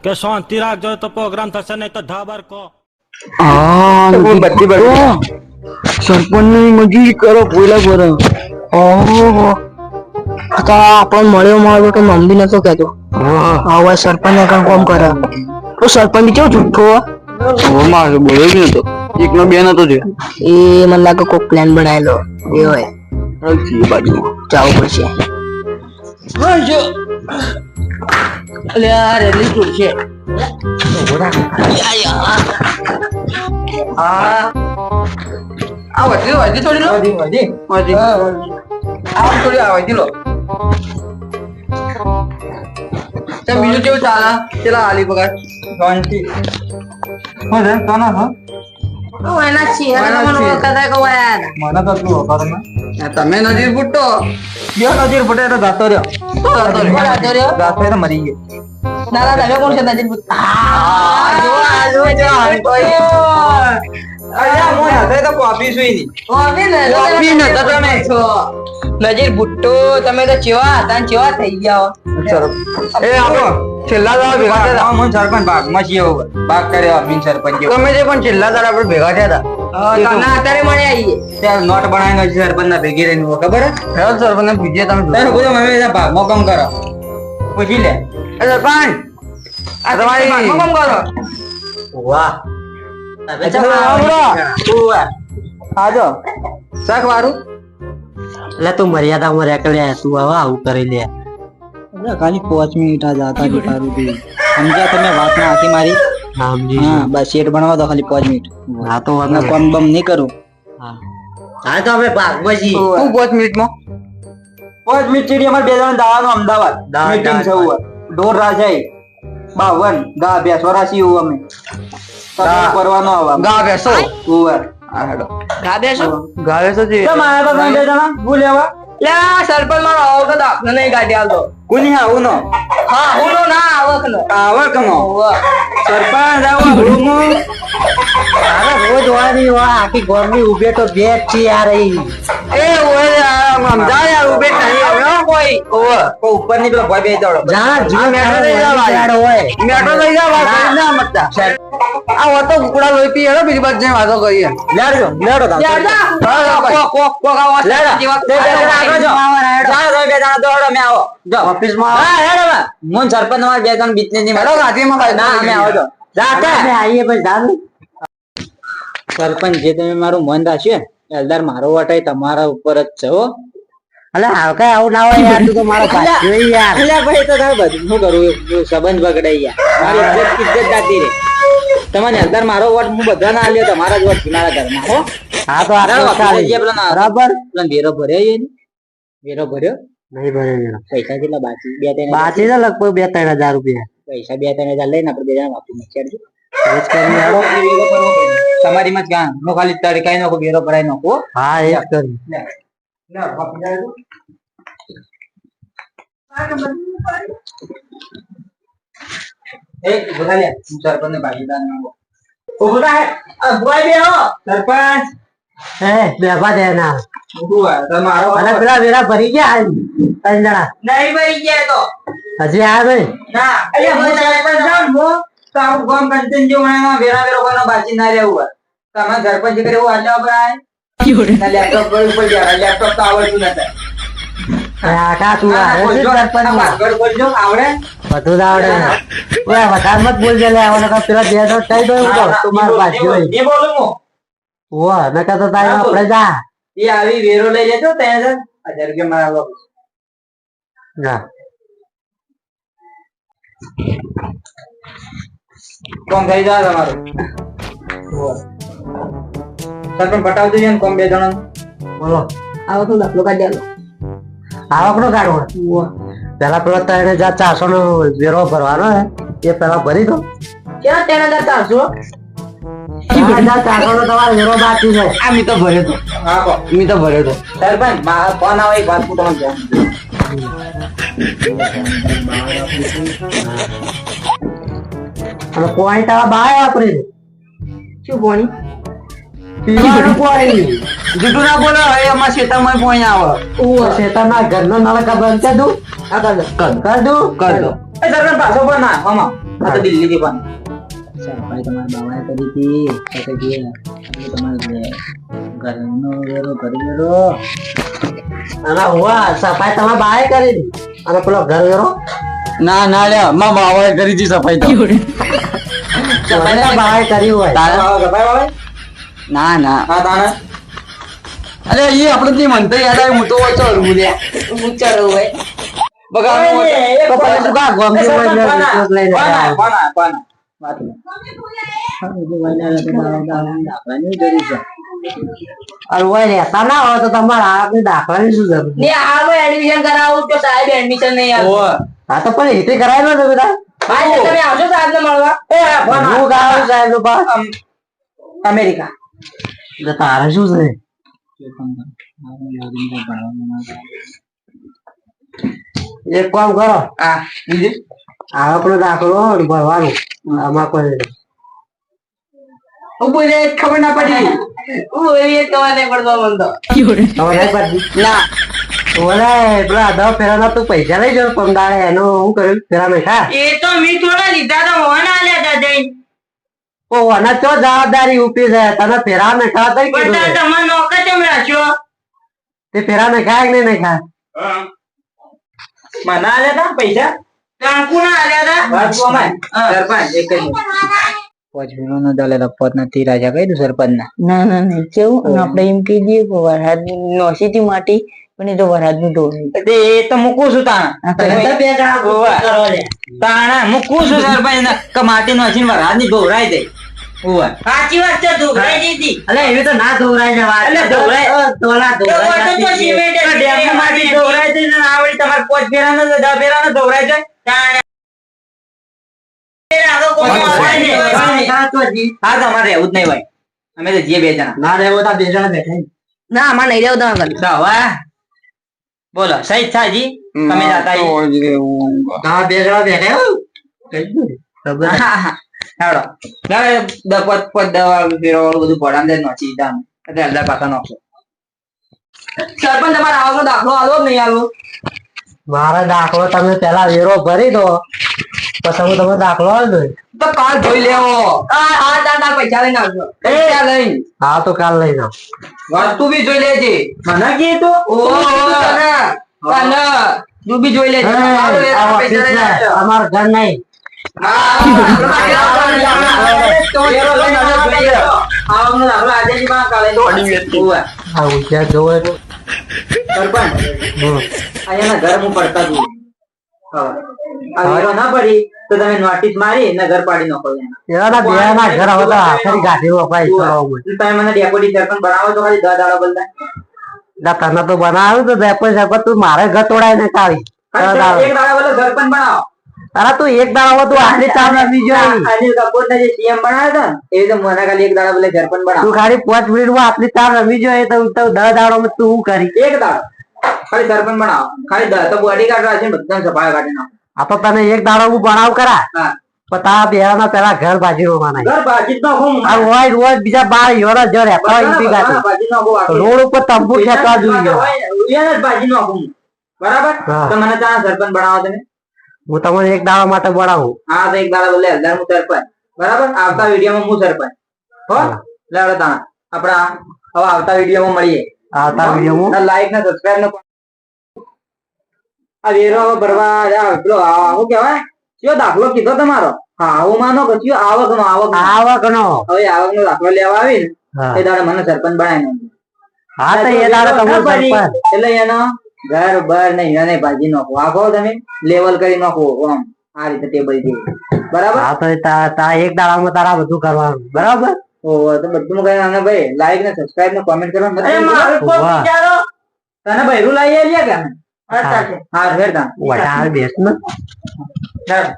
કે શાંતિ રાખજો તો પ્રોગ્રામ થશે નહીં તો ધાબર કો. બધી સરપંચ ની મજૂરી કરો બોલા બોલા. ઓહો આપણને મળ્યો તો મમ્મી બી નતો કેતો. હવે સરપંચ કામ કરે તો સરપંચ કેવો જુઠ્ઠો મારે બોલ્યો જ નતો. એક નો બે નતો થયો. એ મને લાગે કોઈ પ્લાન બનાવેલો એ હોય. બાજુ જવું પડશે. બીજું કેવું ચાલે? ચલા આલી પગાર તમે નજીર ફૂટો નજીર ફૂટે તો જાતો રહ્યો મરી ગયો. દાદા તમે કોણ છે નજીર ફૂટ? નજીર ભુટ્ટો તમે તો ચેવા હતા ને ચેવા થઈ ગયા. છેલ્લા દાડા ભેગા થયા મન સરપંચ ભાગમાં છીએ ભાગ કર્યો બિન સરપંચ તમે જે પણ છેલ્લા દાડા આપણે ભેગા થયા હતા અત્યારે મળે આવીએ ત્યારે નોટ બનાવીને સરપંચ ના ભેગી રહીને ખબર હે સરપંચ ને પૂછીએ તમે ભાગમાં કામ કરો પૂછી લે સરપંચ આ તમારી ભાગમાં કામ કરો. વાહ આજો શાક વાળું એટલે તું મર્યાદામાં રેકડ્યા તું હવે આવું કરી લે. ખાલી 5 મિનિટ આ જાતા જ તારું તું સમજ્યા તમે વાત ના આખી મારી. હા બસ સેટ બનાવો તો ખાલી 5 મિનિટ. હા તો વરના કોમ બમ નહીં કરું. હા તો આપણે ભાગમાં છીએ. હું 5 મિનિટમાં 5 મિનિટ ચીડી અમારે બે જણ દાવાનું અમદાવાદ મીટિંગ છે ઢોર રાજાઈ 52 ગા બેસો રાશી અમે કરવાનો આવા ગા બેસો ગા બેસો જી કેમ આયા તમે બે જણા બોલ્યા લે સરપંચ મારો આવો તો દાખલો નહીં ગાડી આલતો કોની હા ઉનો હા ઉનો ના આવકનો સરપંચ આવો રૂમો અરે રોજ વાળી વા આખી ગોમની ઉભે તો બેટ છે યાર એ ઓય સમજા યાર ઉભે નહીં આવ્યો કોઈ કોઈ ઉપર ની પેલો ભાઈ બે દોડો જા જી મેટો લઈ જાવ હોય મેટો લઈ જાવ ના મતતા આ વાતો કુકડા લોહી પી હેડો બીજી બાજુ જઈને વાતો કરીએ લેડજો લેડો કો બે જણા દોડો મે આવો જો ઓફિસ માં હા હેડો મોન સરપંચ માં બે જણ બિઝનેસ ની હેડો ગાડી માં ના મે આવો જો જાતા મે આઈએ પછી જાન સરપંચ જે તમે મારું મન રાખ્યું એલદાર મારો વટાઈ તમારા ઉપર જ છે હો. અલે હાવ કઈ આવું ના હોય યાર તું તો મારો ભાઈ જોઈ યાર. અલે ભાઈ તો તારે બધું શું કરું સંબંધ બગડાઈ યાર મારી ઇજ્જત જાતી રે. તમને એલદાર મારો વટ હું બધા ના આલ્યો તમારા જ વટ મારા ઘરમાં હો. હા તો આ બરાબર પેલા વેરો ભર્યો એ વેરો ભર્યો નહીં ભર્યો પૈસા કેટલા બાકી 2-3 બાકી છે લગભગ 2-3 હજાર રૂપિયા પૈસા 2-3 હજાર લઈને આપણે બે જણા વાપરી નાખીએ. તમારી માં ક્યાં નો ખાલી તડકાઈ નો વેરો ભરાઈ નો હા એ કરી એક બોલાલે સરપંચ ને ભાગીદાર નો બોલા હે બોય બે હો સરપંચ હે બેબા દેના બોવા તમારો અને પેલા વેરા ભરી ગયા 3 જણા નહીં ભરી ગયા તો હજી આ ભાઈ ના અરે હું સરપંચ જાઉં મો તો આવું ગામ કંટન જો મને વેરા વેરો કોનો બાકી ના રહેવું તમે સરપંચ કરે એવું આટલા પર આય લેપટોપ પર ઉપર ગયા લેપટોપ તો આવડતું નતા કાકા તું આ સરપંચ આગળ બોલજો આવડે બધું આવડે ઓય વધારે મત બોલજે લે આવને કા પેલા બે તો કઈ દો તો તમાર પાસે હોય એ બોલું હું ઓ નકા તો તારે આપણે જા એ આવી વેરો લઈ લેજો 3000 રૂપિયા મારા લોકો ના કોમ થઈ જાય તમારું સરપંચ બતાવજો ને કોમ બે જણા બોલો આવો તો દાખલો કાઢી આલો આવકનો કાઢવો પેલા પેલા 3400 નો વેરો ભરવાનો હે એ પેલા ભરી દો ક્યાં 3400 3400 નો તમારો વેરો બાકી છે આ મી તો ભર્યો તો હા કો મી તો ભર્યો તો સરપંચ મારા ફોન આવે એક વાત પૂછવાનું છે અને પોઈન્ટ આ બાય આપણે શું પોણી પીવાનું પોઈન્ટ જુઠું ના બોલો હવે અમારા ખેતરમાં પોઈન્ટ આવે ઓ શેતાના ઘરનો નળકા બંધ છે તું કર દઉં કર દો એ સરપંચ પાછો પણ ના આમાં આ તો દિલ્હી થી પણ સફાઈ તમારા બાબાએ કરી હતી તો કે તમારે ઘરનો વેરો કરી વેરો અને હુઆ સફાઈ તમારા બાએ કરી હતી અને પેલો ઘર વેરો ના ના લે માં બાવાએ કરી હતી સફાઈ તો સફાઈ તો બાએ કરી હોય ના ના હા તાને અરે એ આપણે થી મનતો યાદ આવે હું તો ઓછો રહું લે ઊંચા રહું હોય બગાડ તો પછી તું કા ગોમતી હોય ને વિશ્વાસ લઈને કોના વાત અરે ઓય રહેતા ના હોય તો તમારે આપણે દાખલાની શું જરૂર ને આમાં એડમિશન કરાવું તો સાહેબ એડમિશન નહીં આવે હા તો પણ એથી કરાયેલો ને બધા ભાઈ તમે આવશો સાહેબ ને મળવા હું ગાવ સાહેબ નો બા અમેરિકા એટલે તારે શું છે એક કામ કરો આ બીજું આપણો દાખલો ભરવાનું આમાં કોઈ બોલે ખબર ના પડી હું એવી કવા નહીં પડતો મનતો ખબર નહીં પડતી ના ઓલે પેલા દસ ફેરા તું પૈસા લઈ જાવ પમદાડે એનો હું કર્યું ફેરા નહીં ખા એ તો મી થોડા લીધા તો હોન આલ્યા હતા જઈ ઓ અને તો જવાબદારી ઉપી છે તને ફેરા નહીં ખા તઈ પણ કીધું તમે નોકર કેમ રાખ્યો તે ફેરા નહીં ખાય કે નહીં ખા મને આલ્યા તા પૈસા કાંકુ ના આલ્યા હતા વાત કો માં સરપંચ એક જ પાંચ મિનિટ નો દલે રપત નથી રાજા કહી દઉં સરપંચ ના ના નહીં કેવું અને આપણે એમ કહી દઈએ કે વરસાદ નોસીથી માટી પણ એ તો વરસાદ નું ઢોળ એ તો મૂકું છું તાણા મૂકું છું સરપંચ કે માટી નો હસીન વરસાદ ની ઢોરાઈ દે ઓવા સાચી વાત છે ઢોકળાઈ દીધી અલે એવી તો ના ધોરાય જવા એટલે ધોરાય તોલા તો સિમેન્ટ ડેમ માટી ઢોરાઈ દે ને આવડી તમારે પોચ ફેરા નો 10 ફેરા નો ઢોરાઈ જાય હા તમારે રહેવું જ નહીં ભાઈ અમે તો જે બે જણા ના રેવો તા બે જણા બેઠા ના આમાં નહીં રહેવું તમે દવા બોલો સહી છાજી તમે જાતા ના બે જણા બેઠા ખબર હા હા હેડો પદ દવા ફેરવાળું બધું પડામ દે નોચી દામ એટલે હલદા પાકા નોખો સરપંચ તમારે આવવાનો દાખલો આલો જ નહીં આલો મારા દાખલો તમે પેલા વેરો ભરી દો પછી હું તમે દાખલો આલ દો તો કાલ જોઈ લેવો આ તાર પૈસા લઈને આવજો પૈસા લઈને હા તો કાલ લઈ જાઓ વસ્તુ બી જોઈ લેજે મને કી તો તું બી જોઈ લેજે અમારું ઘર નહીં નોટિસ મારી ને ઘર પાડી નાખો તમે મને ડેપોટી સરપંચ બનાવો તો ખાલી 10 દાડા બોલતા તને તો બનાવ્યું તો ડેપોટી તું મારે ઘર તોડાય ને કાઢી એક દાડા બોલે સરપંચ બનાવો અરે તું એક દાડો તું આટલી ચાર રમી જોઈ અનિલ કપૂર ને જે સીએમ બનાવ્યો હતો એવી તો મને ખાલી એક દાડા બોલે સરપંચ બનાવો તું ખાલી 5 મિનિટ માં આટલી ચાર રમી જોઈ તો 10 દાડો માં તું શું કરી એક દાડો ખાલી સરપંચ બનાવો ખાલી 10 તો બોડી ગાર્ડ રાખીને બધાને સફાઈ કાઢી નાખો આ તો તને એક દાડો હું બનાવ કરા હા પણ તારા બેના પેલા ઘર બાજી નો માનાય ઘર બાજી નો હું આ રોજ રોજ બીજા 12 યોરા જો રહેતા હોય ઇન્ટી ગાતી બાજી નો હું રોડ ઉપર તંબુ ખેંચવા જોઈએ ઉયાને બાજી નો હું બરાબર હા. તો મને ત્યાં સરપંચ બનાવો તમે હું તમને એક દાડા માટે બનાવું હા તો એક દાડા બોલે હલદાર હું સરપંચ બરાબર આવતા વિડીયોમાં હું સરપંચ હો લેવડો તા આપડા હવે આવતા વિડીયોમાં મળીએ આવતા વિડીયોમાં લાઈક ને સબસ્ક્રાઇબ ને આ વેરો ભરવા પેલો શું કહેવાય કયો દાખલો કીધો તમારો હા આવું માનો કે કયો આવક નો આવક નો હવે આવક નો દાખલો લેવા આવી ને હા. એ દાડે મને સરપંચ બનાવી નાખ્યો. હા તો એ દાડો તમે સરપંચ એટલે એનો ઘર બર નહીં એને ભાજી નાખો આખો તમે લેવલ કરી નાખો આમ આ રીતે ટેબલ જેવું બરાબર હા તો તા એક દાડામાં તારા બધું કરવાનું બરાબર ઓહો તો બધું કઈ અને ભાઈ લાઈક ને સબસ્ક્રાઇબ ને કોમેન્ટ કરવાનું અરે મારું તો વાહ. વિચારો તને બૈરું લાવી આલ્યા કે અચ્છા છે હા હેડ તા વટાળ બેસ ને હેડ